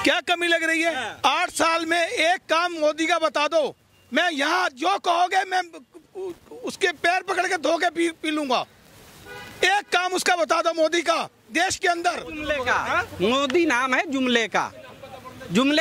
क्या कमी लग रही है? 8 साल में एक काम मोदी का बता दो, मैं यहाँ जो कहोगे मैं उसके पैर पकड़ के धो के पी लूंगा। एक काम उसका बता दो मोदी का, देश के अंदर। जुमले का मोदी नाम है, जुमले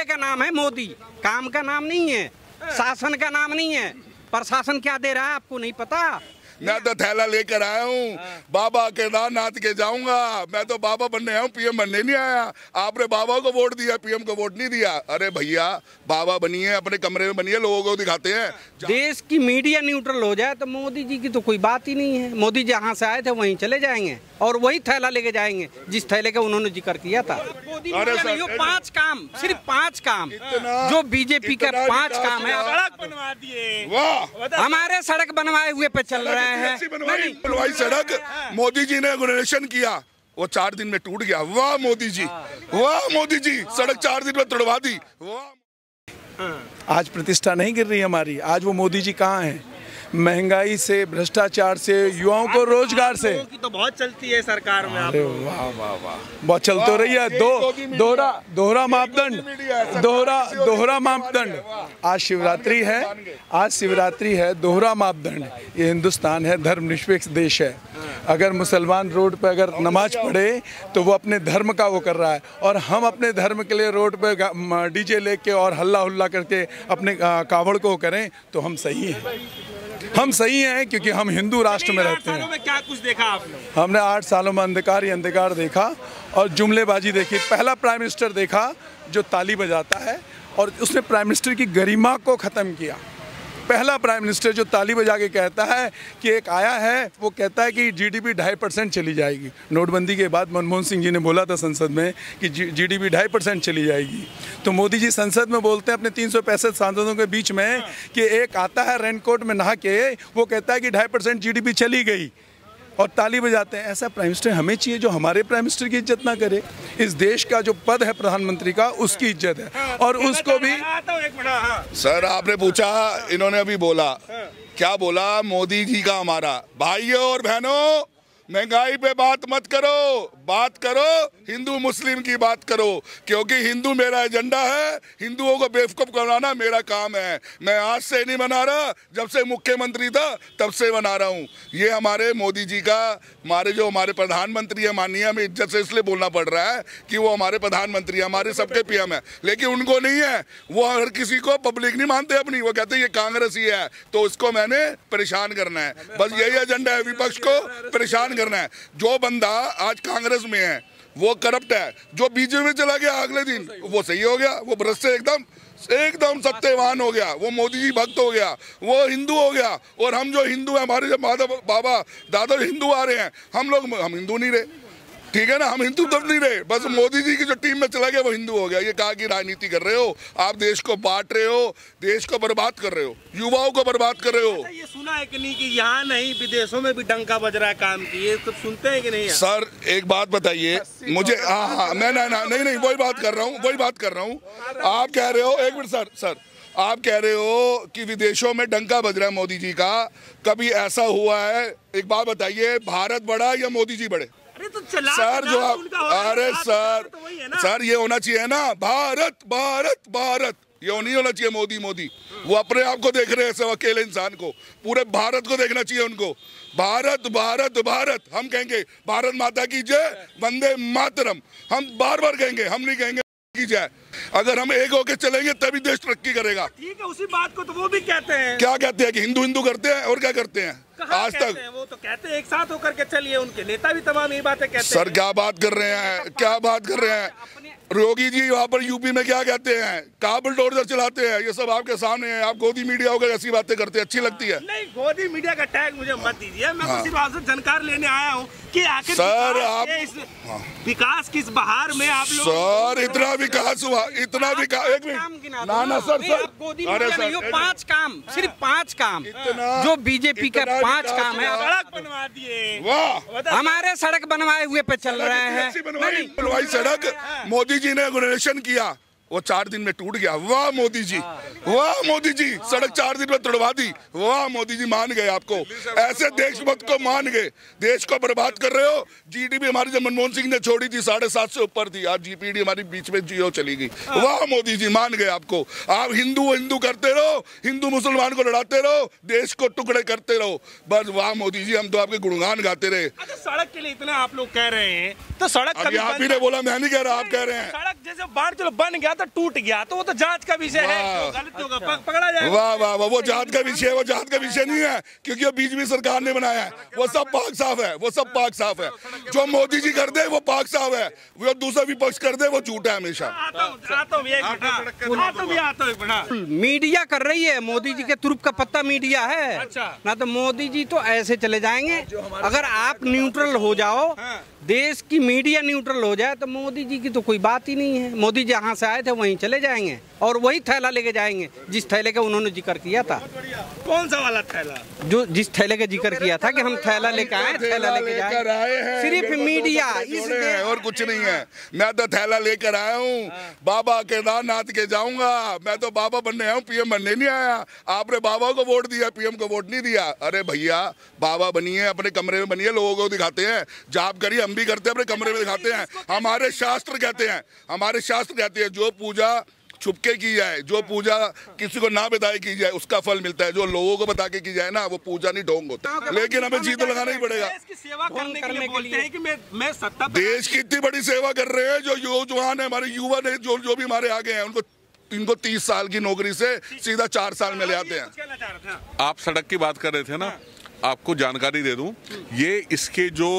का नाम है मोदी, काम का नाम नहीं है, शासन का नाम नहीं है। प्रशासन क्या दे रहा है आपको नहीं पता? मैं तो थैला लेकर आया हूँ, बाबा केदारनाथ के जाऊंगा। मैं तो बाबा बनने आया हूँ, पीएम बनने नहीं आया। आपने बाबा को वोट दिया, पीएम को वोट नहीं दिया। अरे भैया, बाबा बनिए, अपने कमरे में बनिए, लोगों को दिखाते हैं। देश की मीडिया न्यूट्रल हो जाए तो मोदी जी की तो कोई बात ही नहीं है। मोदी जहाँ से आए थे वहीं चले जाएंगे और वही थैला लेके जाएंगे जिस थैले का उन्होंने जिक्र किया था। अरे सर, 5 काम, सिर्फ 5 काम जो बीजेपी का 5 काम है। सड़क बनवा दिए, वाह, हमारे सड़क बनवाए हुए पे चल रहे हैं। बनवाई सड़क मोदी जी ने इनॉग्रेशन किया, वो 4 दिन में टूट गया। वाह मोदी जी, वाह मोदी जी, सड़क 4 दिन में तोड़वा दी। वाह। आज प्रतिष्ठा नहीं गिर रही हमारी। आज वो मोदी जी कहाँ हैं? महंगाई से, भ्रष्टाचार से, युवाओं को रोजगार से की तो बहुत चलती है सरकार में। अरे वाह वाह वाह, बहुत चल तो रही है। दोहरा मापदंड। आज शिवरात्रि है, दोहरा मापदंड। ये हिंदुस्तान है, धर्मनिरपेक्ष देश है। अगर मुसलमान रोड पे अगर नमाज पढ़े तो वो अपने धर्म का वो कर रहा है, और हम अपने धर्म के लिए रोड पे डीजे लेके और हल्ला हुल्ला करके अपने कावड़ को करें तो हम सही हैं। हम सही हैं क्योंकि हम हिंदू राष्ट्र में रहते हैं। 8 सालों में क्या कुछ देखा आपने? हमने 8 सालों में अंधकार ही अंधकार देखा और जुमलेबाजी देखी। पहला प्राइम मिनिस्टर देखा जो ताली बजाता है और उसने प्राइम मिनिस्टर की गरिमा को ख़त्म किया। पहला प्राइम मिनिस्टर जो ताली बजा के कहता है कि एक आया है, वो कहता है कि जीडीपी 2.5% चली जाएगी। नोटबंदी के बाद मनमोहन सिंह जी ने बोला था संसद में कि जीडीपी 2.5% चली जाएगी। तो मोदी जी संसद में बोलते हैं अपने 365 सांसदों के बीच में कि एक आता है रेनकोट में नहा के, वो कहता है कि 2.5% जीडीपी चली गई और ताली बजाते हैं। ऐसा प्राइम मिनिस्टर हमें चाहिए जो हमारे प्राइम मिनिस्टर की इज्जत ना करे। इस देश का जो पद है प्रधानमंत्री का, उसकी इज्जत है और उसको भी। सर आपने पूछा, इन्होंने अभी बोला, क्या बोला? मोदी जी का हमारा। भाइयों और बहनों, महंगाई पे बात मत करो, बात करो हिंदू मुस्लिम की बात करो, क्योंकि हिंदू मेरा एजेंडा है। हिंदुओं को बेवकूफ बनाना मेरा काम है। मैं आज से नहीं बना रहा, जब से मुख्यमंत्री था तब से बना रहा हूँ। ये हमारे मोदी जी का, हमारे प्रधानमंत्री है, माननीय, हमें इज्जत से इसलिए बोलना पड़ रहा है कि वो हमारे प्रधानमंत्री, हमारे सबके पीएम है, लेकिन उनको नहीं है। वो हर किसी को पब्लिक नहीं मानते अपनी, वो कहते हैं ये कांग्रेस ही है तो उसको मैंने परेशान करना है। बस यही एजेंडा है, विपक्ष को परेशान करना है। जो बंदा आज कांग्रेस में है वो करप्ट है, जो बीजेपी में चला गया अगले दिन वो सही हो गया, वो भ्रष्ट से एकदम सत्यवान हो गया, वो मोदी जी भक्त हो गया, वो हिंदू हो गया। और हम जो हिंदू हैं, हमारे जब बाबा दादा हिंदू आ रहे हैं, हम हिंदू नहीं रहे, ठीक है ना, हम हिंदू तब नहीं रहे। बस मोदी जी की जो टीम में चला गया वो हिंदू हो गया। ये कहा कि राजनीति कर रहे हो आप, देश को बांट रहे हो, देश को बर्बाद कर रहे हो, युवाओं को बर्बाद कर रहे हो। ये सुना है कि नहीं कि यहाँ नहीं विदेशों में भी डंका बज रहा है काम की, ये सब सुनते हैं कि नहीं? सर एक बात बताइए मुझे। हाँ, मैं नहीं वही बात कर रहा हूँ। आप कह रहे हो, एक मिनट सर, आप कह रहे हो कि विदेशों में डंका बज रहा है मोदी जी का। कभी ऐसा हुआ है? एक बात बताइए, भारत बड़ा या मोदी जी बड़े? तो चला सर जो आप, अरे सर ये होना चाहिए ना, भारत, ये नहीं होना चाहिए मोदी। वो अपने आप को देख रहे हैं, सब अकेले इंसान को, पूरे भारत को देखना चाहिए उनको। भारत हम कहेंगे भारत माता की जय, वंदे मातरम, हम बार कहेंगे, हम नहीं कहेंगे की जय। अगर हम एक होके चलेंगे तभी देश तरक्की करेगा। ठीक है, उसी बात को तो वो भी कहते हैं। क्या कहते हैं कि हिंदू करते हैं, और क्या करते हैं आज तक? वो तो कहते हैं एक साथ होकर के चलिए, उनके नेता भी तमाम ये बातें कहते हैं। सर क्या बात कर रहे हैं? योगी जी वहाँ पर यूपी में क्या कहते हैं? कहाँ बुलडोजर चलाते हैं, ये सब आपके सामने है। आप गोदी मीडिया होकर ऐसी बातें करते हैं, अच्छी लगती है? नहीं, गोदी मीडिया का टैग मुझे मत दीजिए। मैं तो सिर्फ आपसे जानकारी लेने आया हूँ कि आखिर सर आप विकास किस बहार में आप लोग। सर इतना विकास हुआ, इतना विकास, एक मिनट ना सर, अरे सर 5 काम, सिर्फ 5 काम जो बीजेपी का 5 काम है। सड़क बनवा दिए, वाह, हमारे सड़क बनवाए हुए पे चल रहे हैं। बनवाई सड़क, मोदी जी ने इनॉग्रेशन किया, वो 4 दिन में टूट गया। वाह मोदी जी, वाह मोदी जी, सड़क 4 दिन में तोड़वा दी। वाह मोदी जी, मान गए आपको। ऐसे देशभक्त को मान गए। देश को बर्बाद कर रहे हो। जीडीपी हमारी जब मनमोहन सिंह ने छोड़ी थी 7.5 से ऊपर थी, आज जीपीडी हमारी बीच में जियो चली गई। वाह मोदी जी, मान गए आपको। आप हिंदू करते रहो, हिंदू मुसलमान को लड़ाते रहो, देश को टुकड़े करते रहो, बस। वाह मोदी जी, हम तो आपके गुणगान गाते रहे। अच्छा, सड़क के लिए इतना आप लोग कह रहे हैं, तो सड़क अभी आप ही ने बोला, मैं नहीं कह रहा, आप कह रहे हैं। सड़क जैसे बाढ़ चलो बन गया तो टूट गया, तो वो तो जांच का विषय है, जो गलत होगा पकड़ा जाएगा। वाह वाह वाह, वो जांच का विषय है, वो जांच का विषय नहीं है, क्योंकि वो बीजेपी सरकार ने बनाया है। वो सब पाक साफ है, वो सब पाक साफ है। जो मोदी जी कर दे वो पाक साफ है, वो दूसरा विपक्ष कर दे वो झूठा है हमेशा। मीडिया कर रही है, मोदी जी के तुरुप का पत्ता मीडिया है। अच्छा। ना तो मोदी जी तो ऐसे चले जाएंगे। अगर आप न्यूट्रल हो जाओ, देश की मीडिया न्यूट्रल हो जाए, तो मोदी जी की तो कोई बात ही नहीं है। मोदी जहाँ से आए थे वहीं चले जाएंगे और वही थैला लेके जाएंगे जिस थैले का उन्होंने जिक्र किया था। कौन सा वाला थैला? जो जिस थैले का जिक्र किया था कि हम थैला लेके आए, थैला लेके जाए। सिर्फ मीडिया और कुछ नहीं है। मैं तो थैला लेकर आया हूँ, बाबा केदारनाथ के जाऊंगा। मैं तो बाबा बनने आया हूँ, पीएम बनने नहीं आया। आपने बाबा को वोट दिया, पीएम को वोट नहीं दिया। अरे भैया, बाबा बनिए, अपने कमरे में बनिए, लोगों को दिखाते हैं। जाप करिए, हम भी करते हैं, अपने कमरे में दिखाते हैं। हमारे शास्त्र कहते हैं, हमारे शास्त्र कहते हैं, जो पूजा छुपके की जाए, जो पूजा किसी को ना बताए की जाए, उसका फल मिलता है। जो लोगों को बता के की जाए ना, वो पूजा नहीं ढोंग होता। लेकिन हमें जी तो लगाना ही पड़ेगा। देश की सेवा करने के लिए बोलते हैं कि मैं सत्ता। देश की इतनी बड़ी सेवा कर रहे हैं। जो नौजवान है, हमारे युवा ने, जो भी हमारे आगे हैं, इनको 30 साल की नौकरी से सीधा 4 साल में ले आते हैं। आप सड़क की बात कर रहे थे ना, आपको जानकारी दे दूं, ये इसके जो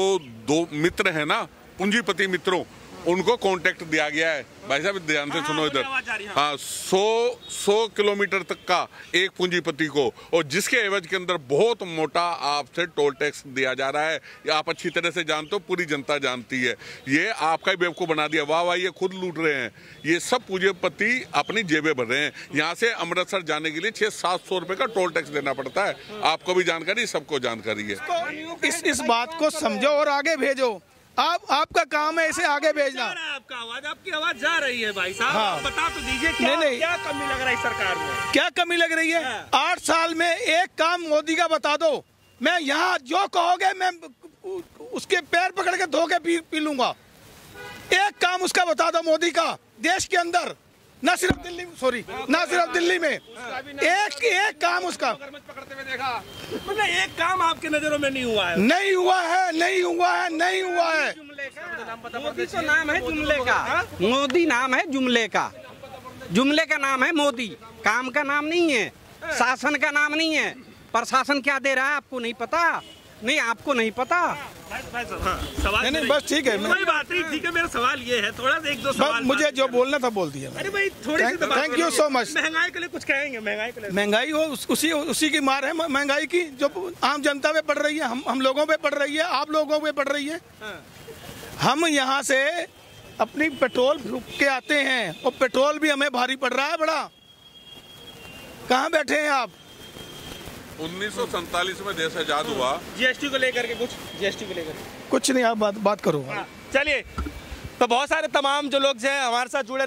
2 मित्र हैं ना, पूंजीपति मित्रों, उनको कांटेक्ट दिया गया है। भाई साहब ध्यान से सुनो इधर। हाँ, 100 किलोमीटर तक का एक पूंजीपति को, और जिसके एवज के अंदर बहुत मोटा आपसे टोल टैक्स दिया जा रहा है। ये आप अच्छी तरह से जानते हो, पूरी जनता जानती है। ये आपका ही बेवकूफ बना दिया। वाह वाह, ये खुद लूट रहे हैं। ये सब पूंजीपति अपनी जेबें भर रहे हैं। यहाँ से अमृतसर जाने के लिए 600-700 रुपए का टोल टैक्स देना पड़ता है। आपको भी जानकारी, सबको जानकारी है। तो इस बात को समझो और आगे भेजो। आपका काम है इसे आगे भेजना। आपका आवाज, आपकी आवाज जा रही है भाई साहब। हाँ। बता तो दीजिए, क्या कमी लग रही है सरकार में? क्या कमी लग रही है? 8 साल में एक काम मोदी का बता दो। मैं यहाँ जो कहोगे मैं उसके पैर पकड़ के धो के पी लूंगा। एक काम उसका बता दो मोदी का, देश के अंदर, ना सिर्फ दिल्ली, ना सिर्फ दिल्ली में, एक काम उसका। मतलब एक काम आपके नजरों में नहीं हुआ है? नहीं हुआ है, नहीं हुआ है, नहीं हुआ है। मोदी तो नाम है जुमले का। मोदी नाम है जुमले का। जुमले का नाम है मोदी, काम का नाम नहीं है, शासन का नाम नहीं है। प्रशासन क्या दे रहा है आपको नहीं पता? नहीं, आपको नहीं पता। सवाल नहीं, बस ठीक है, कोई बात नहीं, ठीक है। मेरा सवाल ये है, थोड़ा सा 1-2 सवाल मुझे जो बोलना था बोल दिया। अरे भाई, थोड़ी सी थैंक यू सो मच। महंगाई के लिए कुछ कहेंगे? महंगाई के लिए, महंगाई हो उसी की मार है महंगाई की, जो आम जनता पे पड़ रही है, हम लोगों पे पड़ रही है, आप लोगों पे पड़ रही है। हम यहाँ से अपनी पेट्रोल फूक के आते हैं और पेट्रोल भी हमें भारी पड़ रहा है बड़ा। कहाँ बैठे हैं आप? 1947 में देश आजाद हुआ। जीएसटी को लेकर के जीएसटी को लेकर कुछ नहीं, आप बात करो। चलिए, तो बहुत सारे तमाम जो लोग हैं हमारे साथ जुड़े